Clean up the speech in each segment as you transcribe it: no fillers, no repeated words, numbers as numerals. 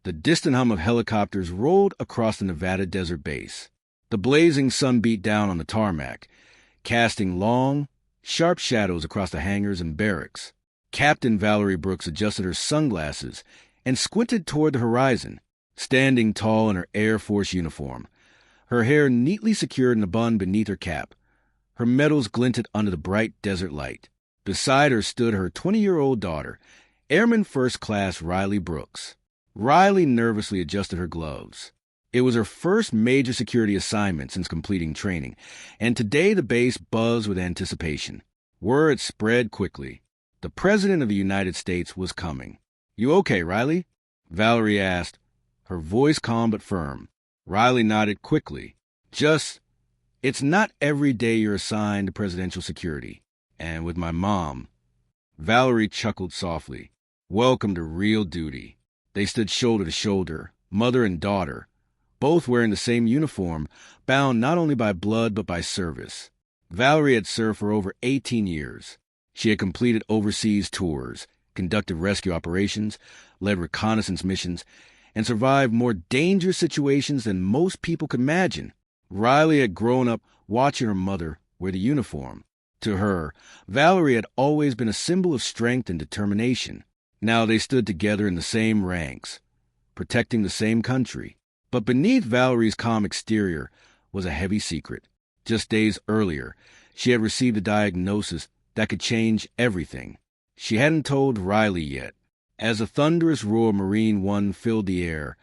The distant hum of helicopters rolled across the Nevada desert base. The blazing sun beat down on the tarmac, casting long, sharp shadows across the hangars and barracks. Captain Valerie Brooks adjusted her sunglasses and squinted toward the horizon, standing tall in her Air Force uniform, her hair neatly secured in a bun beneath her cap. Her medals glinted under the bright desert light. Beside her stood her 20-year-old daughter, Airman First Class Riley Brooks. Riley nervously adjusted her gloves. It was her first major security assignment since completing training, and today the base buzzed with anticipation. Word spread quickly. The President of the United States was coming. "You okay, Riley?" Valerie asked, her voice calm but firm. Riley nodded quickly. It's not every day you're assigned to presidential security. And with my mom." Valerie chuckled softly. "Welcome to real duty." They stood shoulder to shoulder, mother and daughter, both wearing the same uniform, bound not only by blood but by service. Valerie had served for over 18 years. She had completed overseas tours, conducted rescue operations, led reconnaissance missions, and survived more dangerous situations than most people could imagine. Riley had grown up watching her mother wear the uniform. To her, Valerie had always been a symbol of strength and determination. Now they stood together in the same ranks, protecting the same country. But beneath Valerie's calm exterior was a heavy secret. Just days earlier, she had received a diagnosis that could change everything. She hadn't told Riley yet. As a thunderous roar of Marine One filled the air,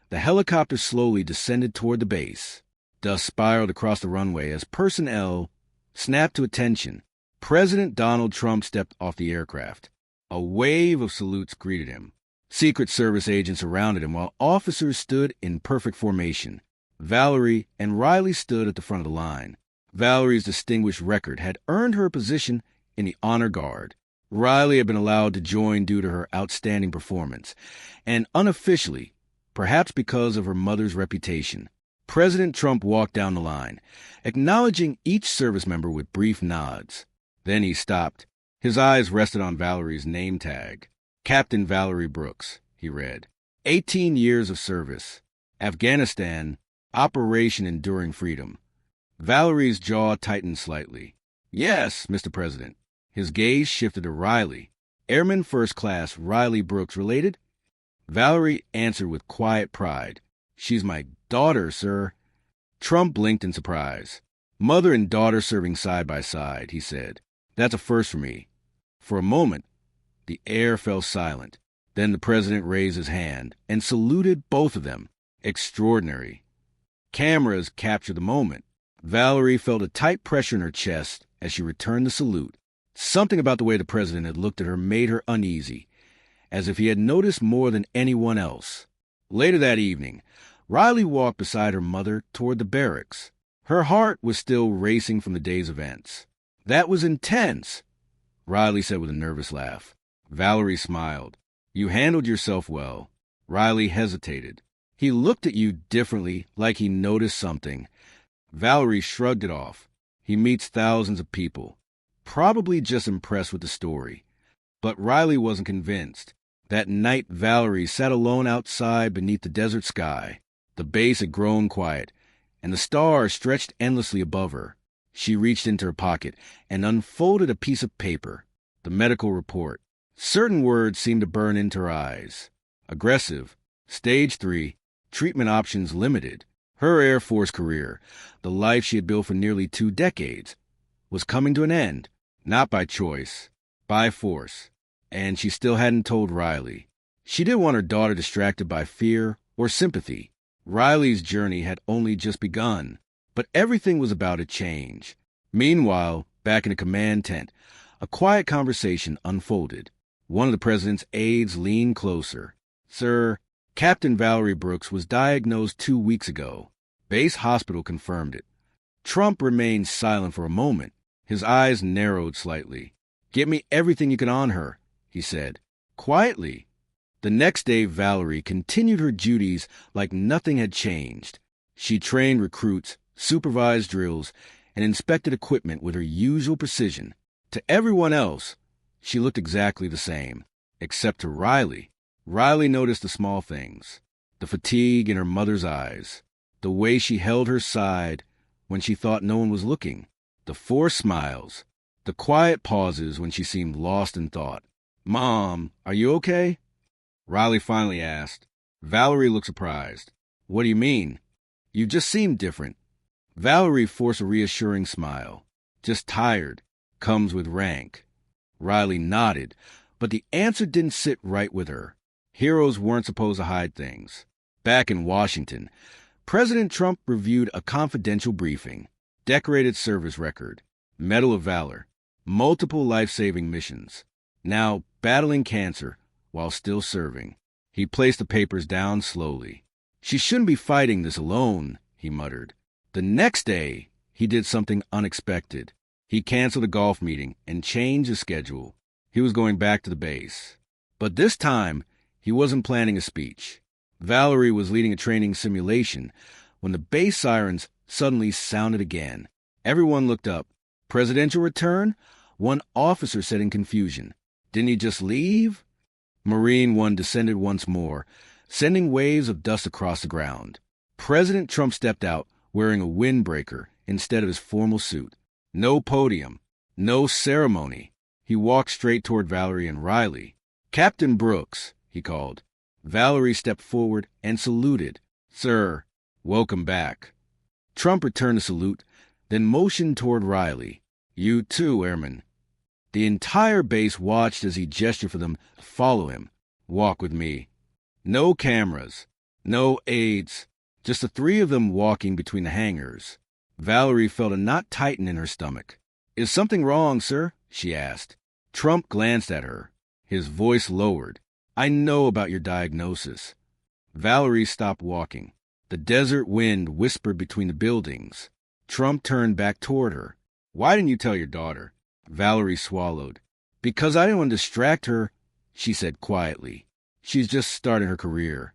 the helicopter slowly descended toward the base. Dust spiraled across the runway as personnel snapped to attention. President Donald Trump stepped off the aircraft. A wave of salutes greeted him. Secret Service agents surrounded him while officers stood in perfect formation. Valerie and Riley stood at the front of the line. Valerie's distinguished record had earned her a position in the Honor Guard. Riley had been allowed to join due to her outstanding performance, and unofficially, perhaps because of her mother's reputation. President Trump walked down the line, acknowledging each service member with brief nods. Then he stopped. His eyes rested on Valerie's name tag. "Captain Valerie Brooks," he read. 18 years of service. Afghanistan, Operation Enduring Freedom. Valerie's jaw tightened slightly. "Yes, Mr. President." His gaze shifted to Riley. "Airman First Class Riley Brooks related?" Valerie answered with quiet pride. "She's my daughter, sir." Trump blinked in surprise. "Mother and daughter serving side by side," he said. "That's a first for me." For a moment, the air fell silent. Then the president raised his hand and saluted both of them. Extraordinary. Cameras captured the moment. Valerie felt a tight pressure in her chest as she returned the salute. Something about the way the president had looked at her made her uneasy, as if he had noticed more than anyone else. Later that evening, Riley walked beside her mother toward the barracks. Her heart was still racing from the day's events. "That was intense," Riley said with a nervous laugh. Valerie smiled. "You handled yourself well." Riley hesitated. He looked at you differently, like he noticed something. Valerie shrugged it off. "He meets thousands of people. Probably just impressed with the story." But Riley wasn't convinced. That night, Valerie sat alone outside beneath the desert sky. The base had grown quiet, and the stars stretched endlessly above her. She reached into her pocket and unfolded a piece of paper, the medical report. Certain words seemed to burn into her eyes. Aggressive, Stage 3, treatment options limited. Her Air Force career, the life she had built for nearly 2 decades, was coming to an end, not by choice, by force. And she still hadn't told Riley. She didn't want her daughter distracted by fear or sympathy. Riley's journey had only just begun, but everything was about to change. Meanwhile, back in the command tent, a quiet conversation unfolded. One of the president's aides leaned closer. "Sir, Captain Valerie Brooks was diagnosed 2 weeks ago. Base hospital confirmed it." Trump remained silent for a moment. His eyes narrowed slightly. "Get me everything you can on her," he said, quietly. The next day, Valerie continued her duties like nothing had changed. She trained recruits, supervised drills, and inspected equipment with her usual precision. To everyone else, she looked exactly the same, except to Riley. Riley noticed the small things. the fatigue in her mother's eyes, the way she held her side when she thought no one was looking, the forced smiles, the quiet pauses when she seemed lost in thought. "Mom, are you okay?" Riley finally asked. Valerie looked surprised. "What do you mean? You just seem different." Valerie forced a reassuring smile. "Just tired. Comes with rank." Riley nodded, but the answer didn't sit right with her. Heroes weren't supposed to hide things. Back in Washington, President Trump reviewed a confidential briefing, decorated service record, Medal of Valor, multiple life-saving missions, now battling cancer while still serving. He placed the papers down slowly. "She shouldn't be fighting this alone," he muttered. The next day, he did something unexpected. He canceled a golf meeting and changed his schedule. He was going back to the base. But this time, he wasn't planning a speech. Valerie was leading a training simulation when the base sirens suddenly sounded again. Everyone looked up. "Presidential return?" One officer said in confusion. "Didn't he just leave?" Marine One descended once more, sending waves of dust across the ground. President Trump stepped out, wearing a windbreaker instead of his formal suit. No podium, no ceremony. He walked straight toward Valerie and Riley. "Captain Brooks," he called. Valerie stepped forward and saluted. "Sir, welcome back." Trump returned the salute, then motioned toward Riley. "You too, Airman." The entire base watched as he gestured for them to follow him. "Walk with me." No cameras, no aides, just the three of them walking between the hangars. Valerie felt a knot tighten in her stomach. "Is something wrong, sir?" she asked. Trump glanced at her. His voice lowered. "I know about your diagnosis." Valerie stopped walking. The desert wind whispered between the buildings. Trump turned back toward her. "Why didn't you tell your daughter?" Valerie swallowed. "Because I didn't want to distract her," she said quietly. "She's just starting her career."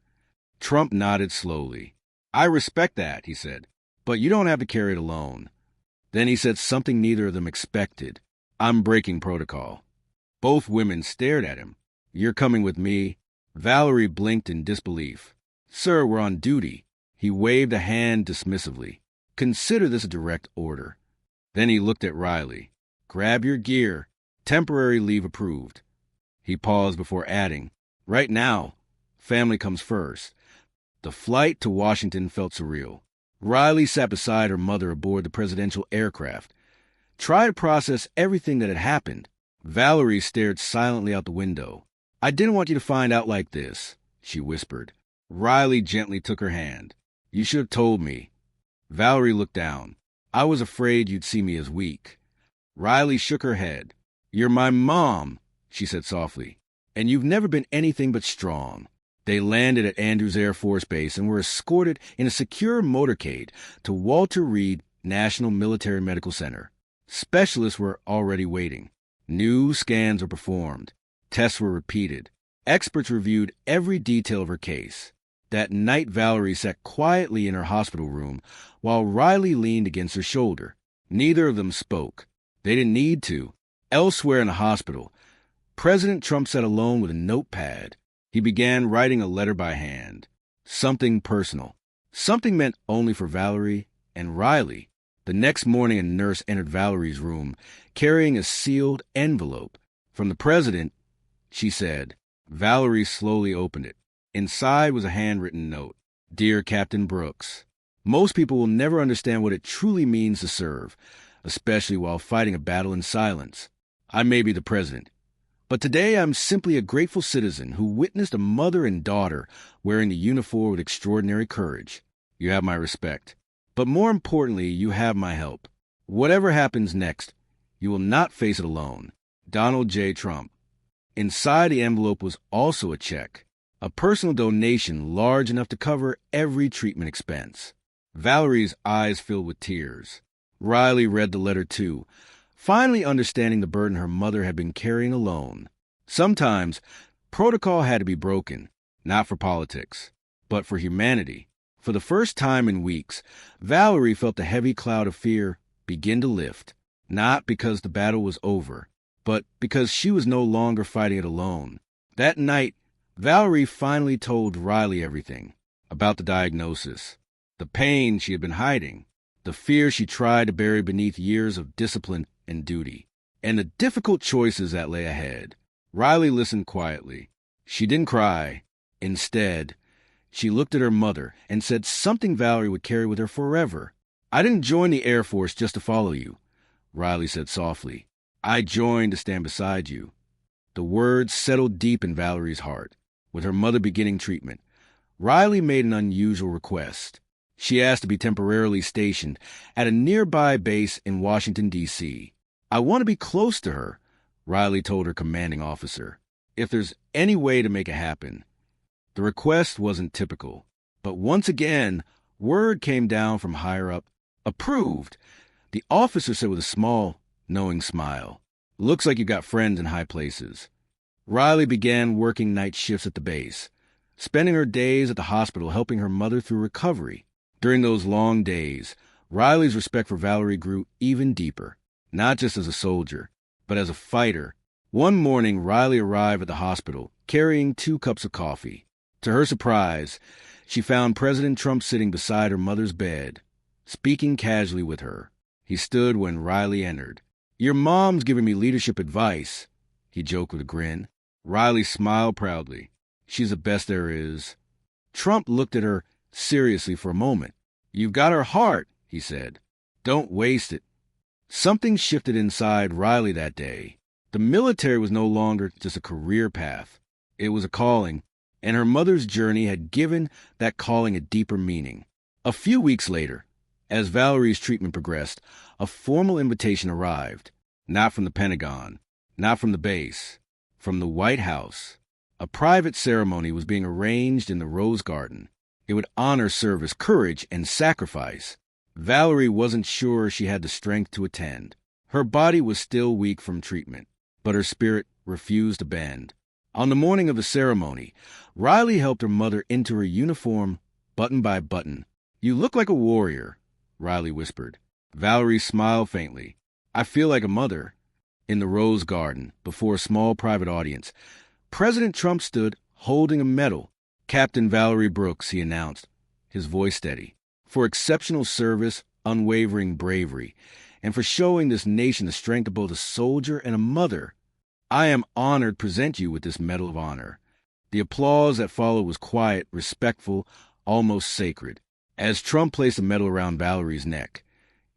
Trump nodded slowly. "I respect that," he said, "but you don't have to carry it alone." Then he said something neither of them expected. "I'm breaking protocol." Both women stared at him. "You're coming with me?" Valerie blinked in disbelief. "Sir, we're on duty." He waved a hand dismissively. "Consider this a direct order." Then he looked at Riley. "Grab your gear. Temporary leave approved." He paused before adding, "Right now, family comes first." The flight to Washington felt surreal. Riley sat beside her mother aboard the presidential aircraft. Try to process everything that had happened. Valerie stared silently out the window. "I didn't want you to find out like this," she whispered. Riley gently took her hand. "You should have told me." Valerie looked down. "I was afraid you'd see me as weak." Riley shook her head. "You're my mom," she said softly, "and you've never been anything but strong." They landed at Andrews Air Force Base and were escorted in a secure motorcade to Walter Reed National Military Medical Center. Specialists were already waiting. New scans were performed. Tests were repeated. Experts reviewed every detail of her case. That night, Valerie sat quietly in her hospital room while Riley leaned against her shoulder. Neither of them spoke. They didn't need to. Elsewhere in the hospital, President Trump sat alone with a notepad. He began writing a letter by hand. Something personal. Something meant only for Valerie and Riley. The next morning, a nurse entered Valerie's room, carrying a sealed envelope. "From the president," she said. Valerie slowly opened it. Inside was a handwritten note. "Dear Captain Brooks, most people will never understand what it truly means to serve, especially while fighting a battle in silence. I may be the president, but today I'm simply a grateful citizen who witnessed a mother and daughter wearing the uniform with extraordinary courage. You have my respect. But more importantly, you have my help. Whatever happens next, you will not face it alone. Donald J. Trump." Inside the envelope was also a check, a personal donation large enough to cover every treatment expense. Valerie's eyes filled with tears. Riley read the letter too, finally understanding the burden her mother had been carrying alone. Sometimes, protocol had to be broken, not for politics, but for humanity. For the first time in weeks, Valerie felt the heavy cloud of fear begin to lift, not because the battle was over, but because she was no longer fighting it alone. That night, Valerie finally told Riley everything. about the diagnosis, the pain she had been hiding, the fear she tried to bury beneath years of discipline and duty, and the difficult choices that lay ahead. Riley listened quietly. She didn't cry. Instead, she looked at her mother and said something Valerie would carry with her forever. "I didn't join the Air Force just to follow you," Riley said softly. "I joined to stand beside you." The words settled deep in Valerie's heart. With her mother beginning treatment, Riley made an unusual request. She asked to be temporarily stationed at a nearby base in Washington, D.C. "I want to be close to her," Riley told her commanding officer. "If there's any way to make it happen." The request wasn't typical, but once again, word came down from higher up. "Approved," the officer said with a small, knowing smile. "Looks like you got friends in high places." Riley began working night shifts at the base, spending her days at the hospital helping her mother through recovery. During those long days, Riley's respect for Valerie grew even deeper, not just as a soldier, but as a fighter. One morning, Riley arrived at the hospital carrying 2 cups of coffee. To her surprise, she found President Trump sitting beside her mother's bed, speaking casually with her. He stood when Riley entered. "Your mom's giving me leadership advice," he joked with a grin. Riley smiled proudly. "She's the best there is." Trump looked at her seriously for a moment. "You've got her heart," he said. "Don't waste it." Something shifted inside Riley that day. The military was no longer just a career path. It was a calling, and her mother's journey had given that calling a deeper meaning. A few weeks later, as Valerie's treatment progressed, a formal invitation arrived. Not from the Pentagon, not from the base, from the White House. A private ceremony was being arranged in the Rose Garden. It would honor service, courage, and sacrifice. Valerie wasn't sure she had the strength to attend. Her body was still weak from treatment, but her spirit refused to bend. On the morning of the ceremony, Riley helped her mother into her uniform, button by button. "You look like a warrior," Riley whispered. Valerie smiled faintly. "I feel like a mother." In the Rose Garden, before a small private audience, President Trump stood holding a medal. "Captain Valerie Brooks," he announced, his voice steady, "for exceptional service, unwavering bravery, and for showing this nation the strength of both a soldier and a mother. I am honored to present you with this Medal of Honor." The applause that followed was quiet, respectful, almost sacred. As Trump placed the medal around Valerie's neck,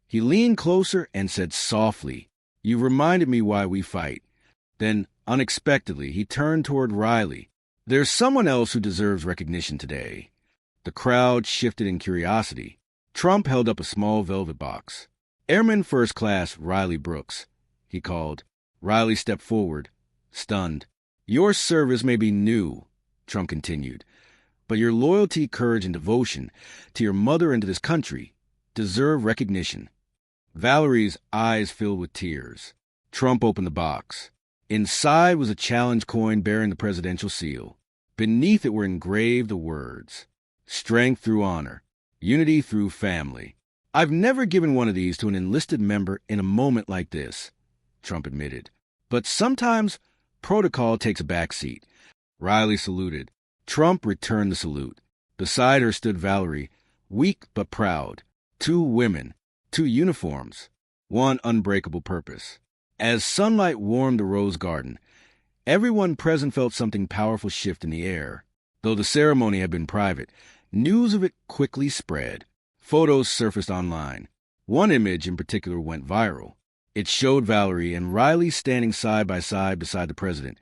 he leaned closer and said softly, "You reminded me why we fight." Then, unexpectedly, he turned toward Riley. "There's someone else who deserves recognition today." The crowd shifted in curiosity. Trump held up a small velvet box. "Airman First Class Riley Brooks," he called. Riley stepped forward, stunned. "Your service may be new," Trump continued, "but your loyalty, courage, and devotion to your mother and to this country deserve recognition." Valerie's eyes filled with tears. Trump opened the box. Inside was a challenge coin bearing the presidential seal. Beneath it were engraved the words, "Strength through honor, unity through family." "I've never given one of these to an enlisted member in a moment like this," Trump admitted. "But sometimes protocol takes a backseat." Riley saluted. Trump returned the salute. Beside her stood Valerie, weak but proud. 2 women, 2 uniforms, 1 unbreakable purpose. As sunlight warmed the Rose Garden, everyone present felt something powerful shift in the air. Though the ceremony had been private, news of it quickly spread. Photos surfaced online. One image in particular went viral. It showed Valerie and Riley standing side by side beside the president,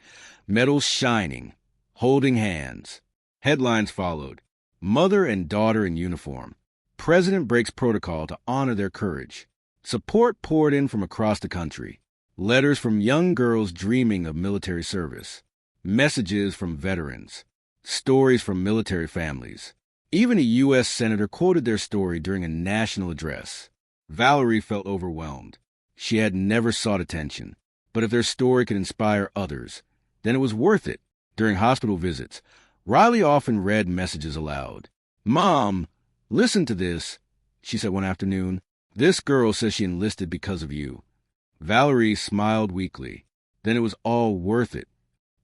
medals shining, holding hands. Headlines followed. "Mother and daughter in uniform. President breaks protocol to honor their courage." Support poured in from across the country. Letters from young girls dreaming of military service. Messages from veterans. Stories from military families. Even a U.S. senator quoted their story during a national address. Valerie felt overwhelmed. She had never sought attention. But if their story could inspire others, then it was worth it. During hospital visits, Riley often read messages aloud. "Mom, listen to this," she said one afternoon. "This girl says she enlisted because of you." Valerie smiled weakly. Then it was all worth it.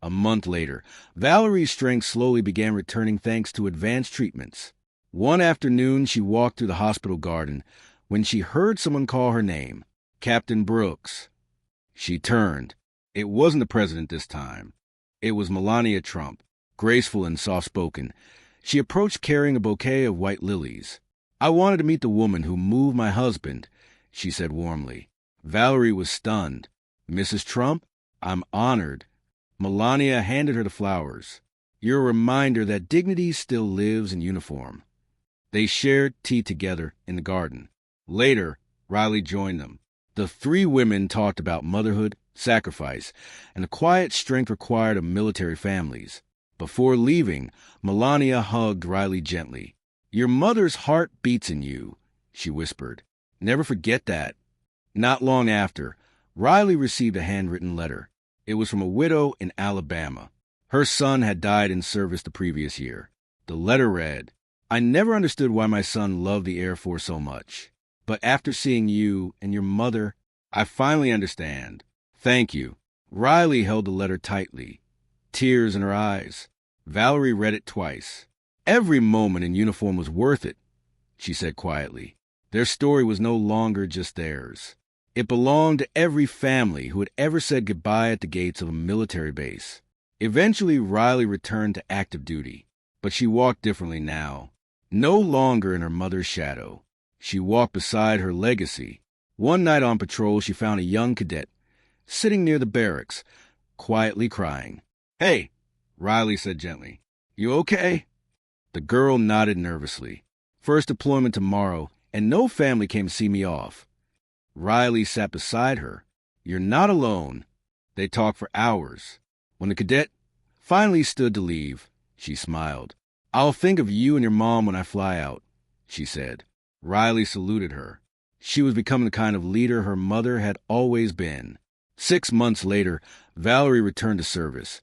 A month later, Valerie's strength slowly began returning thanks to advanced treatments. One afternoon, she walked through the hospital garden when she heard someone call her name, Captain Brooks. She turned. It wasn't the president this time. It was Melania Trump, graceful and soft-spoken. She approached carrying a bouquet of white lilies. "I wanted to meet the woman who moved my husband," she said warmly. Valerie was stunned. "Mrs. Trump, I'm honored." Melania handed her the flowers. "You're a reminder that dignity still lives in uniform." They shared tea together in the garden. Later, Riley joined them. The three women talked about motherhood, sacrifice, and the quiet strength required of military families. Before leaving, Melania hugged Riley gently. "Your mother's heart beats in you," she whispered. "Never forget that." Not long after, Riley received a handwritten letter. It was from a widow in Alabama. Her son had died in service the previous year. The letter read, "I never understood why my son loved the Air Force so much. But after seeing you and your mother, I finally understand. Thank you." Riley held the letter tightly, tears in her eyes. Valerie read it twice. "Every moment in uniform was worth it," she said quietly. Their story was no longer just theirs. It belonged to every family who had ever said goodbye at the gates of a military base. Eventually, Riley returned to active duty, but she walked differently now. No longer in her mother's shadow. She walked beside her legacy. One night on patrol, she found a young cadet sitting near the barracks, quietly crying. "Hey," Riley said gently. "You okay?" The girl nodded nervously. "First deployment tomorrow, and no family came to see me off." Riley sat beside her. "You're not alone." They talked for hours. When the cadet finally stood to leave, she smiled. "I'll think of you and your mom when I fly out," she said. Riley saluted her. She was becoming the kind of leader her mother had always been. 6 months later, Valerie returned to service.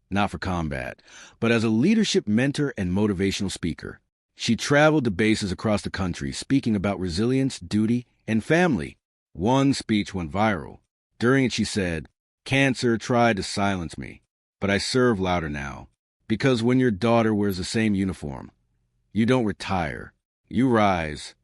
Not for combat, but as a leadership mentor and motivational speaker. She traveled to bases across the country, speaking about resilience, duty, and family. One speech went viral. During it, she said, "Cancer tried to silence me, but I serve louder now. Because when your daughter wears the same uniform, you don't retire, you rise."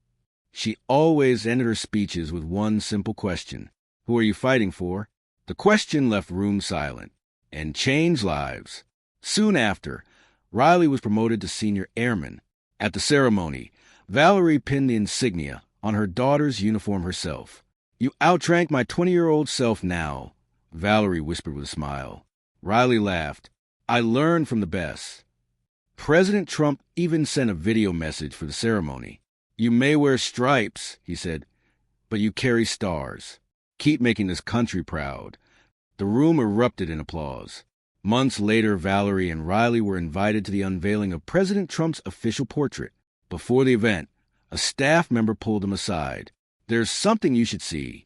She always ended her speeches with one simple question. "Who are you fighting for?" The question left room silent and changed lives. Soon after, Riley was promoted to senior airman. At the ceremony, Valerie pinned the insignia on her daughter's uniform herself. "You outrank my 20-year-old self now," Valerie whispered with a smile. Riley laughed. "I learned from the best." President Trump even sent a video message for the ceremony. "You may wear stripes," he said, "but you carry stars. Keep making this country proud." The room erupted in applause. Months later, Valerie and Riley were invited to the unveiling of President Trump's official portrait. Before the event, a staff member pulled them aside. "There's something you should see."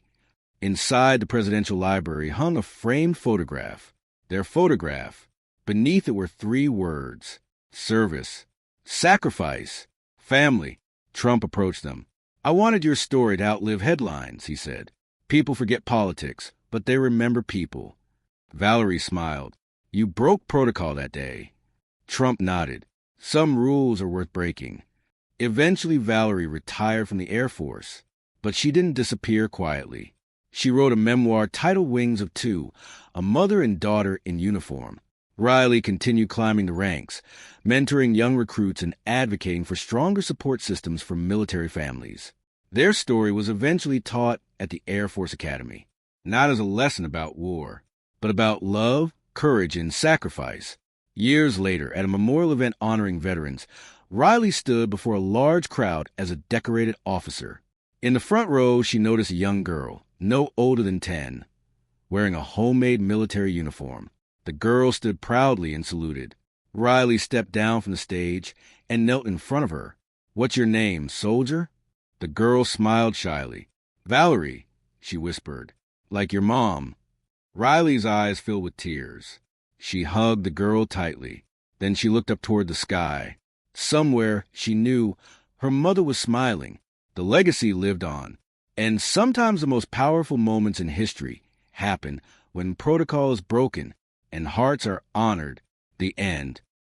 Inside the presidential library hung a framed photograph. Their photograph. Beneath it were 3 words: service, sacrifice, family. Trump approached them. "I wanted your story to outlive headlines," he said. "People forget politics, but they remember people." Valerie smiled. "You broke protocol that day." Trump nodded. "Some rules are worth breaking." Eventually, Valerie retired from the Air Force, but she didn't disappear quietly. She wrote a memoir titled Wings of Two, a mother and daughter in uniform. Riley continued climbing the ranks, mentoring young recruits and advocating for stronger support systems for military families. Their story was eventually taught at the Air Force Academy, not as a lesson about war, but about love, courage, and sacrifice. Years later, at a memorial event honoring veterans, Riley stood before a large crowd as a decorated officer. In the front row, she noticed a young girl, no older than 10, wearing a homemade military uniform. The girl stood proudly and saluted. Riley stepped down from the stage and knelt in front of her. "What's your name, soldier?" The girl smiled shyly. "Valerie," she whispered, "like your mom." Riley's eyes filled with tears. She hugged the girl tightly. Then she looked up toward the sky. Somewhere, she knew, her mother was smiling. The legacy lived on. And sometimes the most powerful moments in history happen when protocol is broken and hearts are honored. The end.